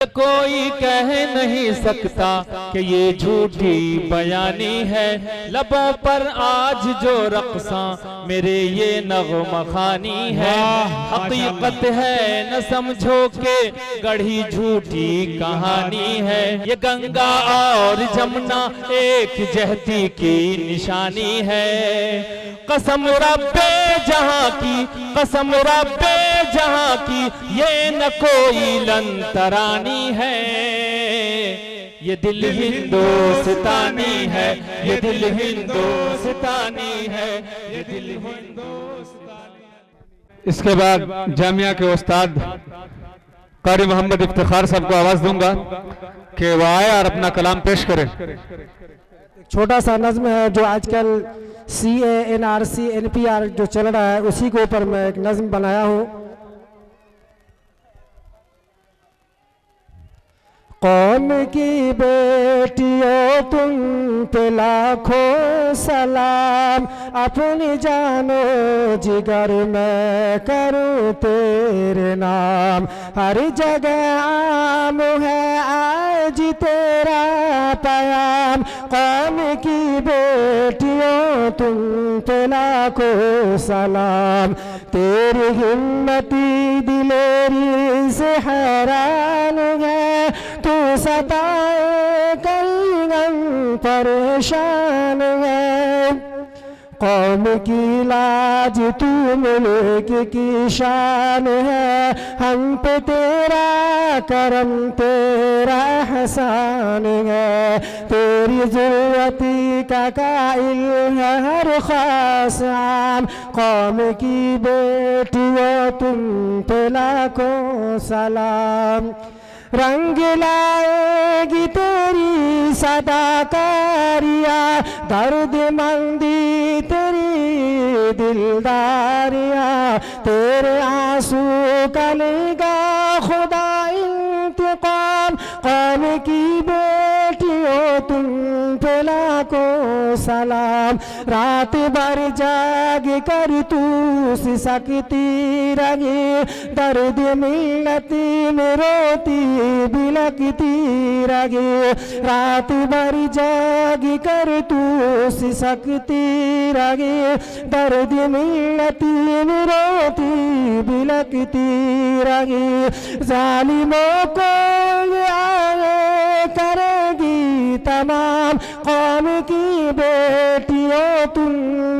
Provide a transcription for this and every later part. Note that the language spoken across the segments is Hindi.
कोई कह नहीं सकता कि ये झूठी बयानी है। लबों पर आज जो रक़्सा मेरे ये नग़्मा ख़ानी है। हकीकत है न समझो के गढ़ी झूठी कहानी है। ये गंगा और जमुना एक जहती की निशानी है। कसम रब्बे जहां की, कसम रब्बे जहां की, ये न कोई लंतरानी है। ये दिल हिंदुस्तानी है, ये दिल हिंदुस्तानी है, ये दिल हिंदुस्तानी है। इसके बाद जामिया के उस्ताद कारी मोहम्मद इफ्तिखार साहब को आवाज दूंगा कि वो आए और अपना कलाम पेश करें। छोटा सा नज़्म है जो आजकल CA NRC NPR जो चल रहा है उसी के ऊपर मैं एक नज़्म बनाया हूँ। कौम की बेटियों तुम पे लाखों सलाम, अपनी जानो जिगर में करूँ तेरे नाम। हर जगह आम है आज तेरा पैगाम, कौम की बेटियों तुम पे लाखों सलाम। तेरी हिम्मती दिलेरी से हैरान है, तू सताए कई गम परेशान है। कौम की लाज तू मुल्क की शान है, हम पे तेरा करम तेरा एहसान है। तेरी ज़रूरती का काइल है हर खास आम, कौम की बेटियों तुम पे लाखों सलाम। रंग लाएगी तेरी सदाकारिया, दर्द मंदी तेरी दिलदारिया। तेरे आंसू का लेगा खुदा इंतकाम, कौम की बेटियों तुम पे लाखों सलाम। रात भर जाग कर तू सिसकती रही, दर्द मिलती में रोती बिलकती रही। रात भर जाग कर तू सिसकती रही, दर्द मिलती में रोती बिलकती रही। जालिमों को आगे करेगी तमाम, कौम की बेटियों तुम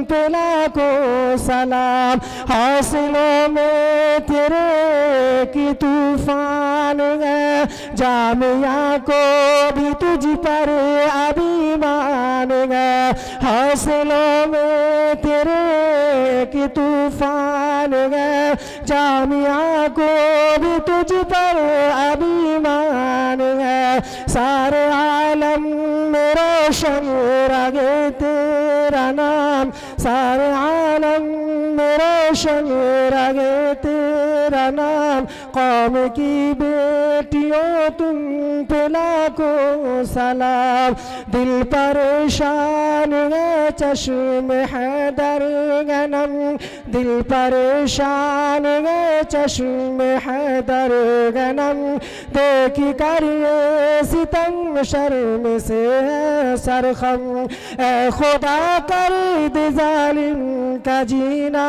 पे लाखों सलाम। हौसलों में तेरे की तूफान है, जामिया को भी तुझ पर अभिमान है। हौसलों में तेरे की तूफान है, जामिया को भी तुझ पर अभिमान है। सारे आलम में रोशन रगे तेरा नाम, सारे आलम में रोशन रगे तेरा नाम। कौम की बेटियों तुम पे लाखों सलाम। दिल परेशान है चश्म हैदर गनम, दिल परेशान है चश्म हैदर गनम। देख कर ये सितम शर्म से है सरखम, ए खुदा कर दे जालिम का जीना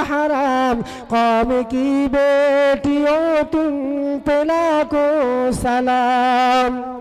हराम। कौम की बेटियों तुम पे लाखों सलाम।